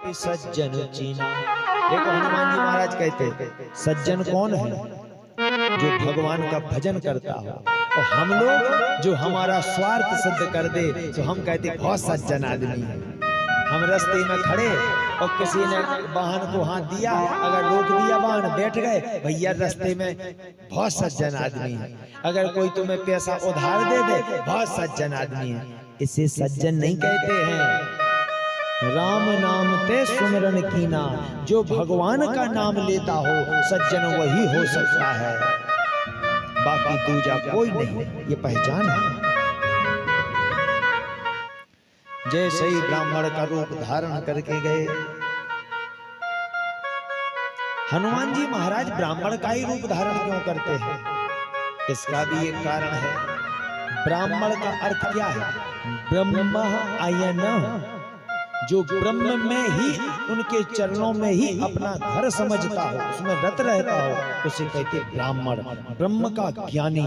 कपि सज्जन चीना। देखो हनुमान जी महाराज कहते सज्जन कौन है? जो भगवान का भजन करता हो। और हम लोग जो हमारा स्वार्थ सिद्ध कर दे तो हम कहते बहुत सज्जन आदमी है। हम रास्ते में खड़े और किसी ने वाहन को हाथ दिया, अगर रोक दिया वाहन, बैठ गए, भैया रास्ते में बहुत सज्जन आदमी है। अगर कोई तुम्हें पैसा उधार दे दे, बहुत सज्जन आदमी है। इसे सज्जन नहीं कहते हैं। राम नाम ते सुमिरन कीना, जो भगवान का नाम लेता हो सज्जन वही हो सकता है, बाकी दूजा कोई नहीं। ये पहचान है। जैसे ही ब्राह्मण का रूप धारण करके गए, हनुमान जी महाराज ब्राह्मण का ही रूप धारण क्यों करते हैं? इसका भी एक कारण है। ब्राह्मण का अर्थ क्या है? ब्रह्म आयन, जो ब्रह्म में ही, उनके चरणों में ही अपना घर समझता हो, उसमें रत रहता हो, उसे कहते ब्राह्मण। ब्रह्म का ज्ञानी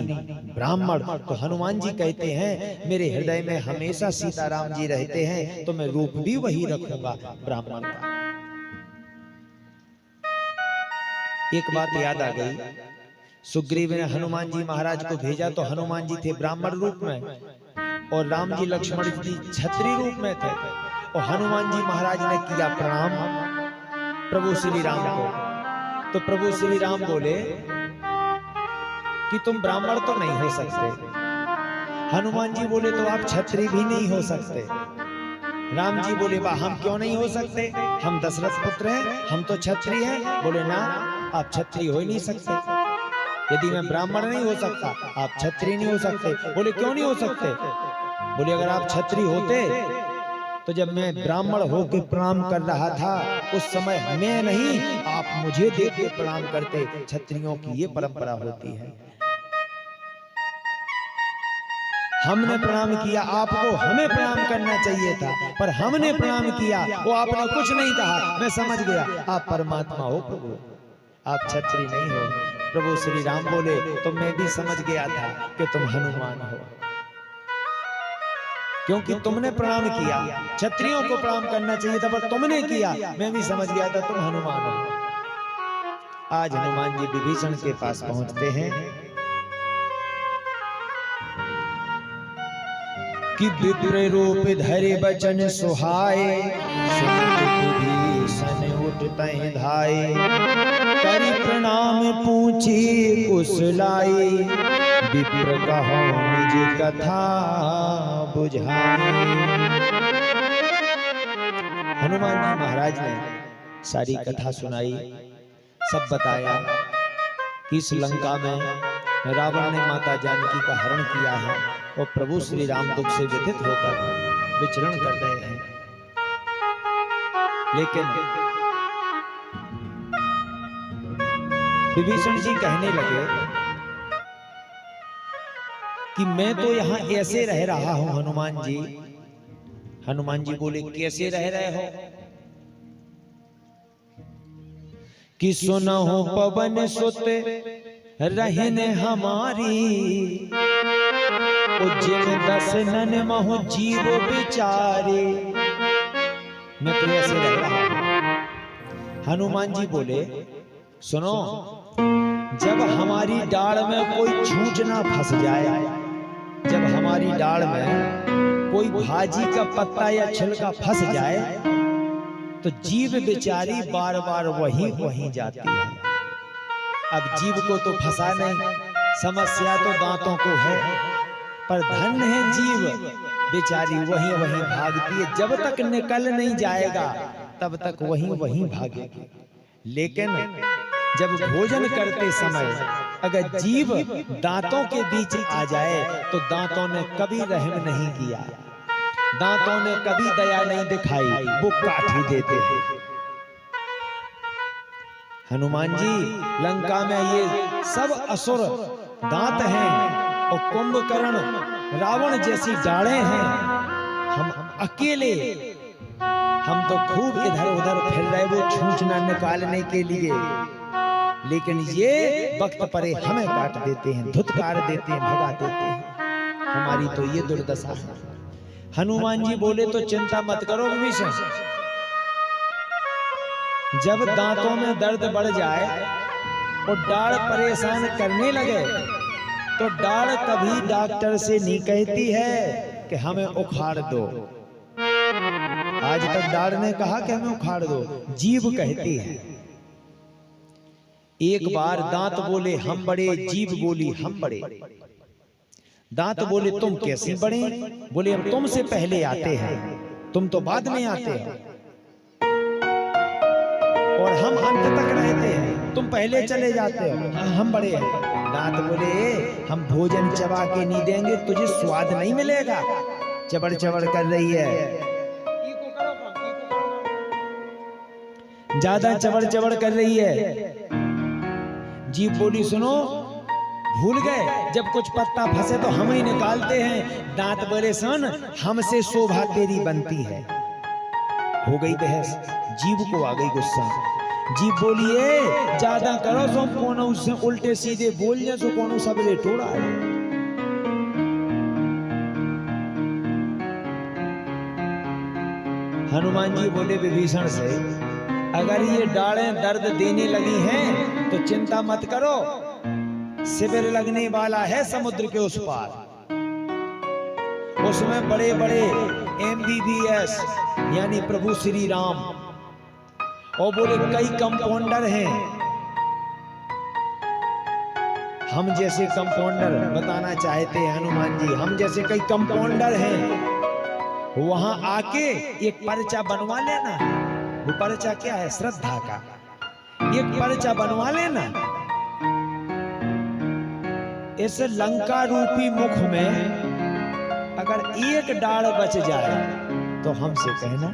ब्राह्मण। तो हनुमान जी कहते हैं मेरे हृदय में हमेशा सीताराम जी रहते हैं, तो मैं रूप भी वही रखूंगा, ब्राह्मण का। एक बात याद आ गई, सुग्रीव ने हनुमान जी महाराज को भेजा तो हनुमान जी थे ब्राह्मण रूप में और राम जी लक्ष्मण जी क्षत्रिय रूप में थे। और हनुमान जी महाराज ने किया प्रणाम प्रभु श्री राम को। तो प्रभु श्री राम बोले कि तुम ब्राह्मण तो नहीं हो सकते। हनुमान जी बोले तो आप क्षत्रिय भी नहीं हो सकते। राम जी बोले वाह, हम क्यों नहीं हो सकते? हम दशरथ पुत्र हैं, हम तो क्षत्रिय हैं। बोले ना, आप क्षत्रिय हो ही नहीं सकते। यदि मैं ब्राह्मण नहीं हो सकता, आप क्षत्रिय नहीं हो सकते। बोले क्यों नहीं हो सकते? बोले अगर आप क्षत्रिय होते तो जब मैं ब्राह्मण होकर प्रणाम कर रहा था उस समय मैं नहीं, आप मुझे देख के प्रणाम करते। क्षत्रियों की ये परंपरा होती है। हमने प्रणाम किया आपको, हमें प्रणाम करना चाहिए था, पर हमने प्रणाम किया, वो आपने कुछ नहीं कहा। मैं समझ गया आप परमात्मा हो प्रभु, आप क्षत्रिय नहीं हो। प्रभु श्री राम बोले तो मैं भी समझ गया था कि तुम हनुमान हो, क्योंकि तुमने प्रणाम किया। क्षत्रियों को प्रणाम करना चाहिए था पर तुमने किया, मैं भी समझ गया था तुम हनुमान हो। आज हनुमान जी विभीषण के पास पहुंचते हैं कि विप्र रूप धरे बचन सुहाए, विभीषण उठते धाये, करि प्रणाम पूछी कुशलाई, विप्र कहो निज कथा बुझाए। हनुमान जी महाराज ने सारी कथा सुनाई, सब बताया कि इस लंका में रावण ने माता जानकी का हरण किया है और प्रभु श्री राम दुख से व्यथित होकर विचरण कर रहे हैं। लेकिन विभीषण जी कहने लगे कि मैं तो यहां ऐसे रह रहा हूं हनुमान जी। हनुमान जी बोले कैसे रह रहे हो? कि सुनहु पवन सुत रहने हमारी, उज्जैन दसनन महु जीव बिचारे। मैं तो ऐसे रह रहा हूं। हनुमान जी बोले सुनो, जब हमारी डाल में कोई छूंच ना फंस जाए, जब हमारी डाल में कोई भाजी का पत्ता या छिलका फंस जाए तो जीव बेचारी बार बार वहीं वहीं जाती है। अब जीव को तो फंसा नहीं, समस्या तो दांतों को है, पर धन है जीव बेचारी वहीं वहीं भागती है। जब तक निकल नहीं जाएगा तब तक वहीं वहीं भागेगी। लेकिन जब भोजन करते समय अगर जीव दांतों के बीच आ जाए तो दांतों ने कभी रहम नहीं किया, दांतों ने कभी दया नहीं दिखाई, वो काट ही देते हैं। हनुमान जी लंका में ये सब असुर दांत हैं और कुंभकर्ण रावण जैसी डालें हैं। हम अकेले, हम तो खूब इधर उधर फिर रहे वो छूंछना निकालने के लिए, लेकिन ये वक्त परे हमें काट देते हैं, धुतकार देते हैं, भगा देते हैं। हमारी तो ये दुर्दशा है। हनुमान जी बोले तो चिंता मत करो विभीषण, जब दांतों में दर्द बढ़ जाए और दाढ़ परेशान करने लगे तो दाढ़ कभी डॉक्टर से नहीं कहती है कि हमें उखाड़ दो। आज तक दाढ़ ने कहा कि हमें उखाड़ दो, जीभ कहती है। एक बार दांत बोले हम बड़े, जीभ बोली हम बड़े। दांत बोले तुम कैसे बड़े? बोले हम तुमसे पहले आते हैं, तुम तो बाद में आते हो, और हम अंत तक रहते हैं, तुम पहले चले जाते हो, हम बड़े हैं। दांत बोले हम भोजन चबा के नहीं देंगे, तुझे स्वाद नहीं मिलेगा। चबड़ चबड़ कर रही है, ज्यादा चबड़ चबड़ कर रही है। जीभ बोली सुनो, भूल गए जब कुछ पत्ता फंसे तो हम ही निकालते हैं। दांत बोले सुन, हमसे शोभा तेरी बनती है। हो गई बहस, जीभ को आ गई गुस्सा। जीभ बोलिए ज्यादा करो सो कौन उससे उल्टे सीधे बोल जाए सो कौन सबरे टोड़ा है। हनुमान जी बोले विभीषण से, अगर ये डालें दर्द देने लगी हैं तो चिंता मत करो, शिविर लगने वाला है समुद्र के उस पार। उसमें बड़े बड़े MBBS यानी प्रभु श्री राम, और बोले कई कंपाउंडर हैं। हम जैसे कंपाउंडर बताना चाहते हैं हनुमान जी, हम जैसे कई कंपाउंडर हैं, वहां आके एक पर्चा बनवा लेना। वो पर्चा क्या है? श्रद्धा का एक पर्चा बनवा लेना। इस लंका रूपी मुख में अगर एक डाढ़ बच जाए तो हमसे कहना,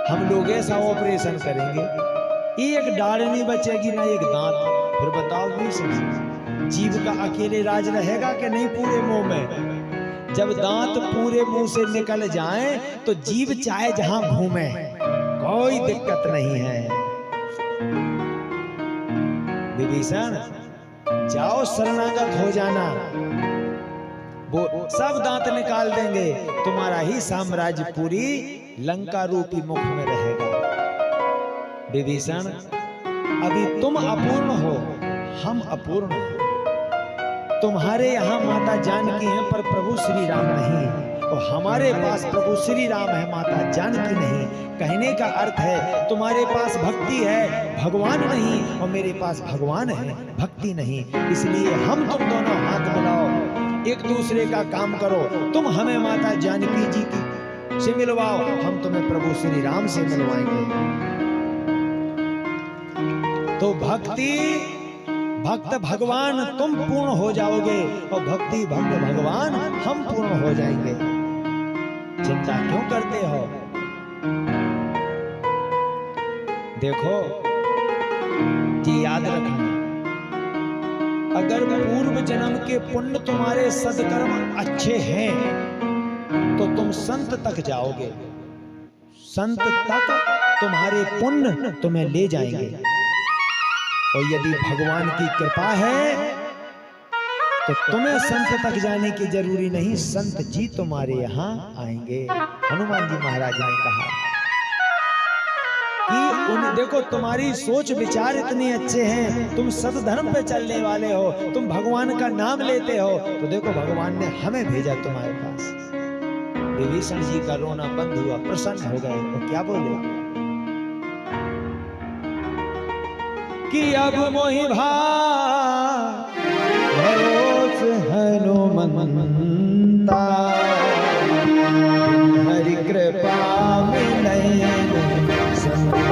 हम लोग ऐसा ऑपरेशन करेंगे। एक डाढ़ नहीं बचेगी ना एक दांत, फिर बताओ जीभ का अकेले राज रहेगा कि नहीं पूरे मुंह में? जब दांत पूरे मुंह से निकल जाएं तो जीभ चाहे जहां घूमे, कोई दिक्कत नहीं है। विभीषण जाओ शरणागत हो जाना, वो सब दांत निकाल देंगे, तुम्हारा ही साम्राज्य पूरी लंका रूपी मुख में रहेगा। विभीषण अभी तुम अपूर्ण हो, हम अपूर्ण हो। तुम्हारे यहाँ माता जानकी हैं पर प्रभु श्री राम नहीं, और हमारे पास प्रभु श्री राम है, माता जानकी नहीं। कहने का अर्थ है तुम्हारे पास भक्ति है, भगवान नहीं, और मेरे पास भगवान है, भक्ति नहीं। इसलिए हम तुम दोनों हाथ मिलाओ, एक दूसरे का काम करो। तुम हमें माता जानकी जी की से मिलवाओ, हम तुम्हें प्रभु श्री राम से मिलवाएंगे। तो भक्ति भक्त भगवान तुम पूर्ण हो जाओगे, और भक्ति भक्त भगवान हम पूर्ण हो जाएंगे। चिंता क्यों करते हो? देखो ये याद रखना, अगर पूर्व जन्म के पुण्य तुम्हारे सदकर्म अच्छे हैं तो तुम संत तक जाओगे, संत तक तुम्हारे पुण्य तुम्हें ले जाएंगे। और यदि भगवान की कृपा है तो तुम्हें संत तक जाने की जरूरी नहीं, संत जी तुम्हारे यहाँ आएंगे। हनुमान जी महाराज ने कहा कि देखो तुम्हारी सोच विचार इतने अच्छे हैं, तुम सतधर्म पे चलने वाले हो, तुम भगवान का नाम लेते हो, तो देखो भगवान ने हमें भेजा तुम्हारे पास। विभीषण जी का रोना बंद हुआ, प्रसन्न हो गए। तो क्या बोले कि अब मोहि भरोस हनुमंता, हरि कृपा मिलय संता।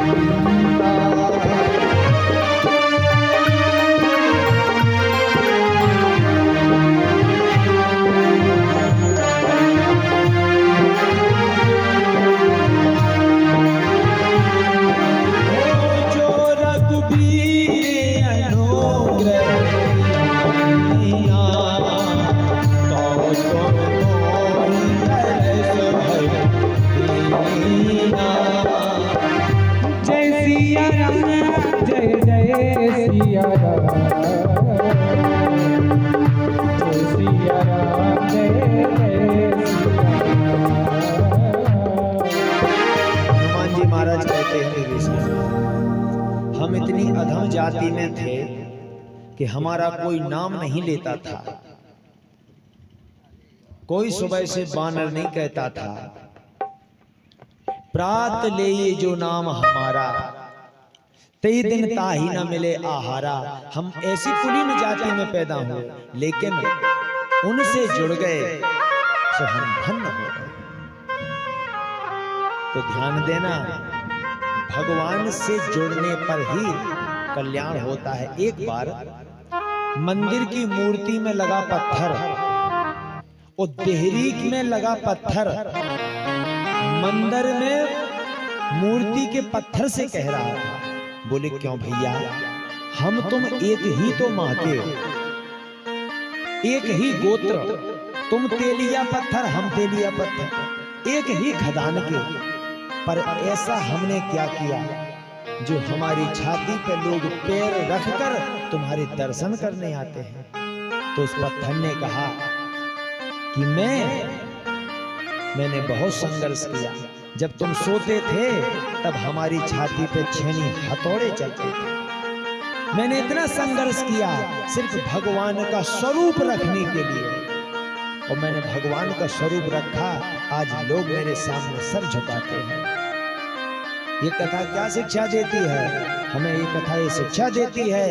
हनुमान जी महाराज कहते हैं विभीषण, हम इतनी अधम जाति में थे कि हमारा कोई नाम नहीं लेता था, कोई सुबह से बानर नहीं कहता था, प्रात ले ये जो नाम हमारा, तई दिन ताही न मिले आहारा। हम ऐसी कुलीन जाति में पैदा हुए, लेकिन उनसे जुड़ गए तो हम धन्य हो गए। तो ध्यान देना, भगवान से जुड़ने पर ही कल्याण होता है। एक बार मंदिर की मूर्ति में लगा पत्थर और देहरी में लगा पत्थर मंदिर में मूर्ति के पत्थर से कह रहा था, बोले क्यों भैया, हम तुम एक ही तो मां के, एक ही गोत्र, तुम तेलिया पत्थर हम तेलिया पत्थर, एक ही खदान के, पर ऐसा हमने क्या किया जो हमारी छाती पे लोग पैर रखकर तुम्हारे दर्शन करने आते हैं। तो उस पत्थर ने कहा कि मैंने बहुत संघर्ष किया, जब तुम सोते थे तब हमारी छाती पे छेनी हथौड़े चलते थे, मैंने इतना संघर्ष किया सिर्फ भगवान का स्वरूप रखने के लिए, और मैंने भगवान का स्वरूप रखा, आज लोग मेरे सामने सर झुकाते हैं। ये कथा क्या शिक्षा देती है हमें? ये कथा ये शिक्षा देती है,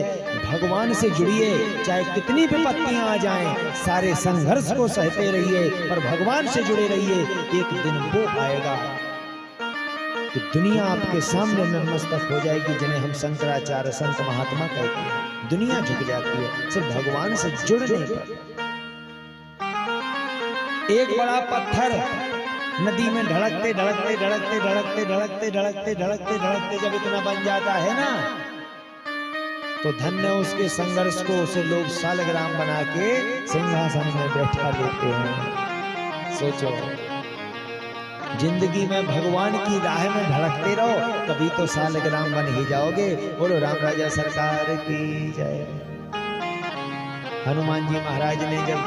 भगवान से जुड़िए, चाहे कितनी विपत्तियां आ जाएं, सारे संघर्ष को सहते रहिए, पर भगवान से जुड़े रहिए। एक दिन वो आएगा कि दुनिया आपके सामने नतमस्तक हो जाएगी, जिन्हें हम शंकराचार्य संत महात्मा कहते हैं। दुनिया झुक जाती है सिर्फ भगवान से जुड़ने पर। एक बड़ा पत्थर नदी में ढड़कते ढड़कते ढड़कते ढड़कते ढड़कते ढड़कते ढड़कते ढड़कते जब इतना बन जाता है ना, तो धन्य उसके संघर्ष को उसे लोग सालग्राम बना के सिंहासन में बैठा लेते हैं। सोचो, जिंदगी में भगवान की राह में धड़कते रहो, कभी तो सालग्राम बन ही जाओगे। बोलो राम राजा सरकार की जय। हनुमान जी महाराज ने जब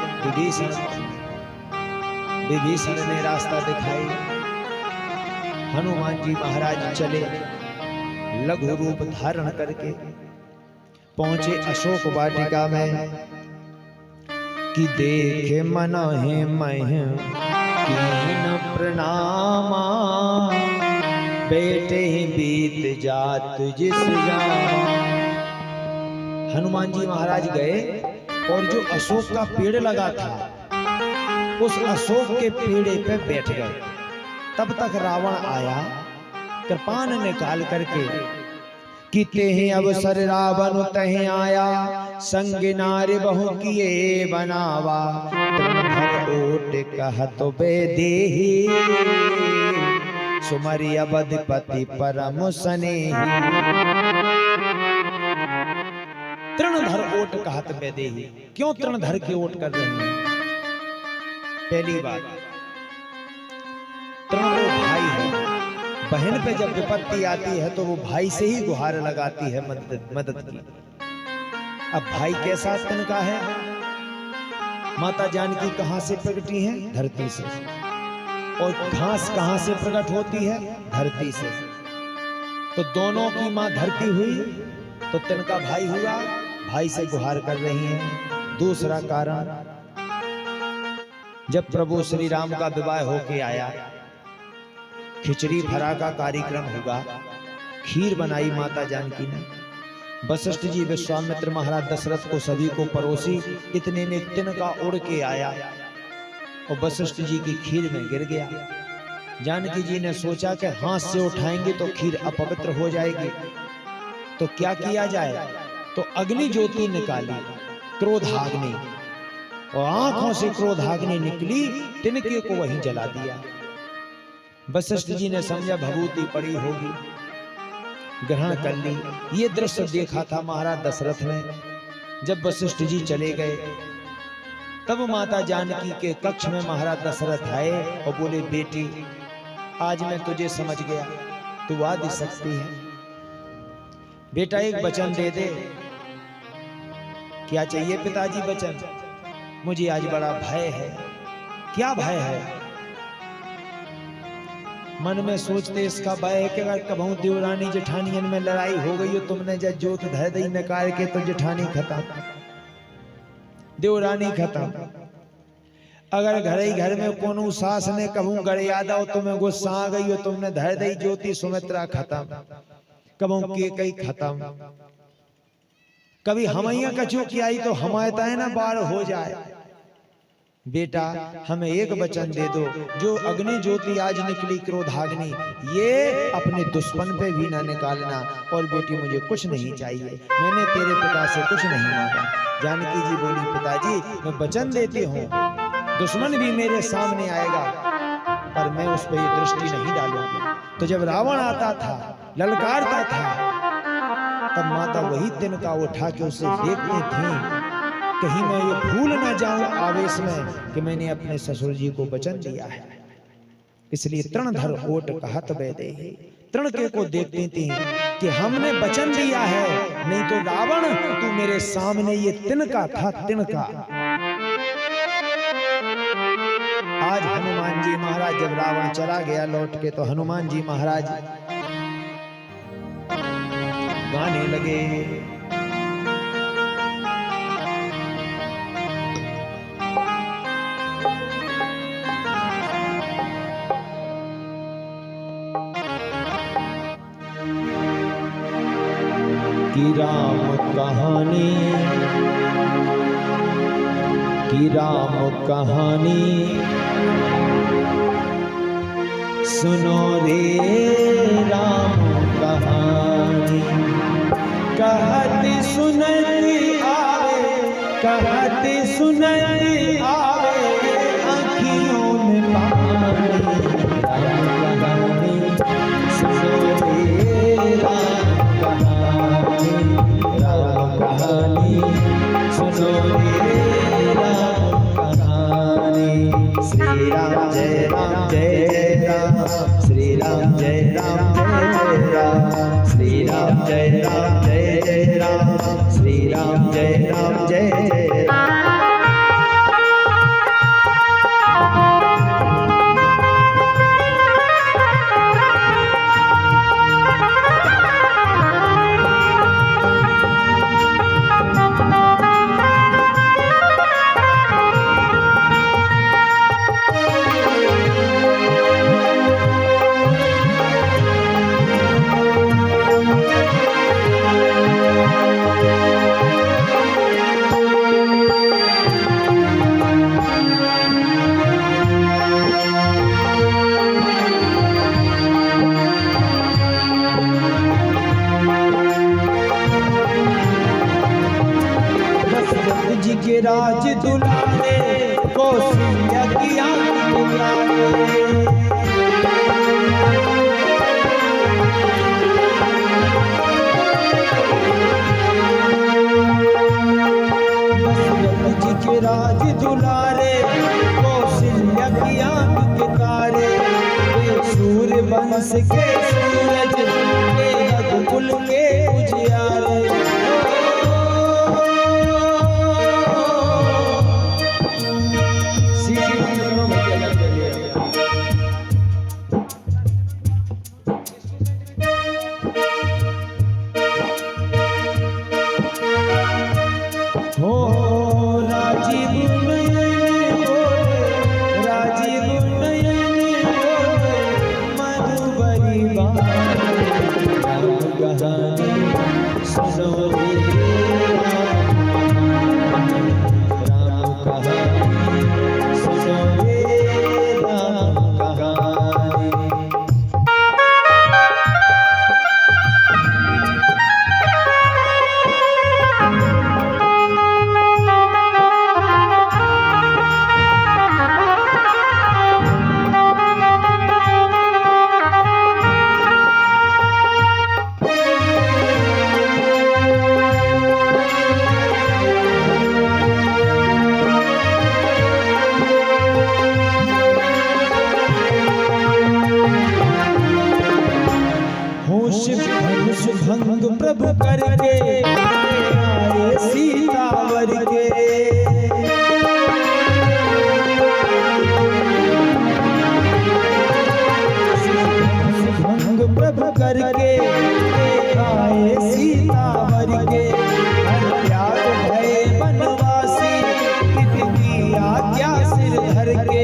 विभीषण ने रास्ता दिखाई, हनुमान जी महाराज चले लघु रूप धारण करके पहुंचे अशोक वाटिका में, कि देखे मनहि महि कीन प्रणामा, बेटे बीत जात जिस जामा। हनुमान जी महाराज गए और जो अशोक का पेड़ लगा था उस अशोक के पेड़े पे बैठ गए। तब तक रावण आया कृपान निकाल करके, कि तेहि अवसर रावण तहि आया, संग नारी बहु किए बनावा, तृणधर ओट कहत बेदेहि, सुमरि अवधपति परम स्नेही। तृणधर ओट कहत बेदेहि, क्यों तृणधर के ओट कर रहे हैं? पहली बात, तृण वो भाई है, बहन पे जब विपत्ति आती है तो वो भाई से ही गुहार लगाती है मदद की। अब भाई कैसा तन का है? माता जानकी कहां से प्रकटी हैं? धरती से। और घास कहां से प्रकट होती है? धरती से। तो दोनों की मां धरती हुई तो तन का भाई हुआ, भाई से गुहार कर रही है। दूसरा कारण, जब प्रभु श्री राम का विवाह होके आया, खिचड़ी भरा का कार्यक्रम हुआ, खीर बनाई माता जानकी ने, वशिष्ठ जी विश्वामित्र महाराज दशरथ को सभी को परोसी, इतने में तिनका उड़ के आया और वशिष्ठ जी की खीर में गिर गया। जानकी जी ने सोचा कि हाथ से उठाएंगे तो खीर अपवित्र हो जाएगी, तो क्या किया जाए? तो अग्नि ज्योति निकाली, क्रोधाग्नि, और आंखों से क्रोधाग्नि निकली, तिनके को वहीं जला दिया। वशिष्ठ जी ने समझा भभूति पड़ी होगी, ग्रहण कर ली। ये दृश्य देखा था महाराज दशरथ ने। जब वशिष्ठ जी चले गए तब माता जानकी के कक्ष में महाराज दशरथ आए और बोले, बेटी आज मैं तुझे समझ गया, तू आदि शक्ति है, बेटा एक वचन दे दे। क्या चाहिए पिताजी? वचन। मुझे आज बड़ा भय है। क्या भय है? मन में सोचते इसका भय कि अगर कबहू देवरानी जेठानियन में लड़ाई हो गई हो, तुमने जब जोत धर दी नकार के तो जेठानी खत्म, देवरानी खत्म। अगर घर ही घर में कोनो सास ने कबहू गरियादा हो, तुम्हें गुस्सा आ गई हो, तुमने धर दी ज्योति सुमित्रा खत्म, कबहू के कई खत्म। कभी हमैया कछू की आई तो हमायता है ना बार हो जाए। बेटा हमें एक वचन दे दो, जो अग्नि ज्योति आज निकली क्रोधाग्नि, ये अपने दुश्मन पे भी ना निकालना। और बेटी मुझे कुछ नहीं चाहिए, मैंने तेरे पिता से कुछ नहीं मांगा। जानकी जी बोली पिताजी मैं वचन देती हूँ, दुश्मन भी मेरे सामने आएगा पर मैं उस पर ये दृष्टि नहीं डालूंगी। तो जब रावण आता था ललकारता था, तब माता वही तिनका उठा के उसे देखती थी, कहीं मैं ये भूल ना जाऊं आवेश में कि मैंने अपने ससुर जी को वचन दिया है। इसलिए तृणधर ओट कहत वैदे, तृण के को देखती थी कि हमने वचन दिया है, नहीं तो रावण तू मेरे सामने ये तिनका था, तिनका। आज हनुमान जी महाराज जब रावण चला गया लौट के, तो हनुमान जी महाराज गाने लगे, की राम कहानी, की राम कहानी सुनो रे राम कहानी। कहती सुनती आवे, कहती सुनती आवे आँखियों में पानी। राम कहानी सुनो रे राम कहानी, राम कहानी सुनो रे राम कहानी। श्री राम जय राम जय जय राम, श्री राम जय राम जय जय राम, श्री राम जय राम जय जय राम, श्री राम जय राम जय जय राम। के राज दुलारे कौशल्या की आँख दुलारे, दशरथ जी के राज दुलारे कौशल्या की आँख के तारे। सूर्य वंश के सूरज के रघुकुल के उजियारे। भंग प्रभु करके आए सीतावर के। आए सीतावर के, हर त्याग भय बनवासी, कितनी आज्ञा सिर धर के।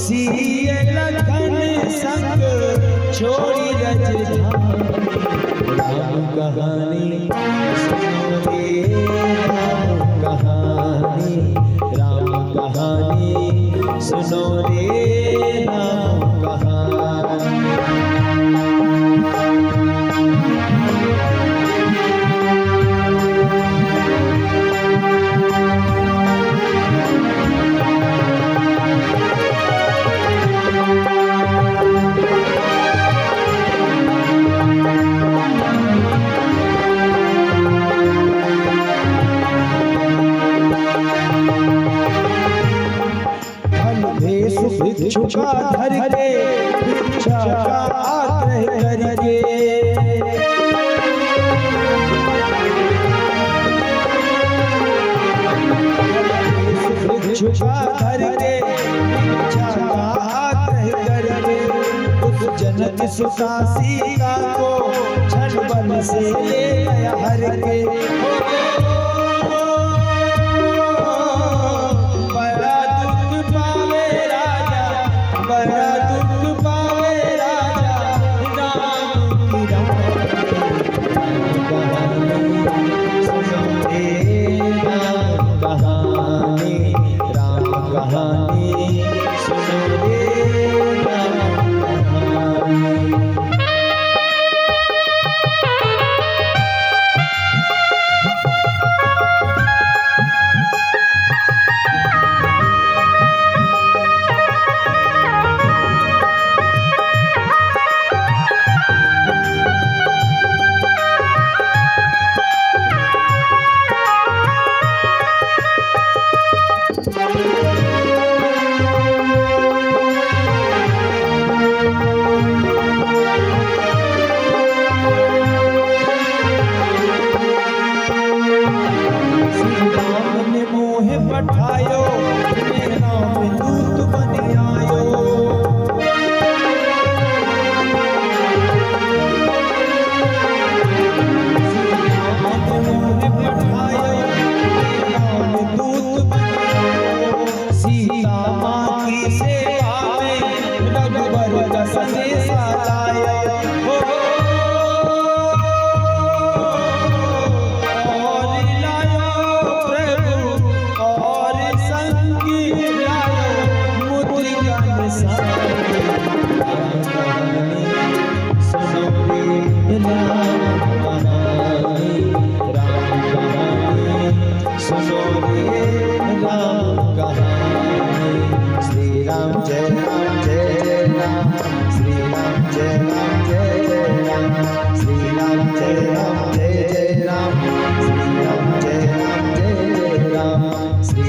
सिय लखन संग छोड़ी रज राम कहानी सुनो रे, राम कहानी, राम कहानी सुनो रे, राम कहानी। भिक्षु का धर के, भिक्षा का आग्रह करके, भिक्षु का धर के, भिक्षा का आग्रह करके, उस जनक सुता सीता को क्षण बल से ले गया हर के। पठायो मेरा दूत बन आयो, दूत बन आयो। सीता माँ की सेवा में रघुवर का संदेशा लाया, श्री राम जय राम जय जय राम, श्री राम जय राम जय जय राम, श्री राम जय राम जय जय राम, श्री राम जय राम जय जय राम, श्री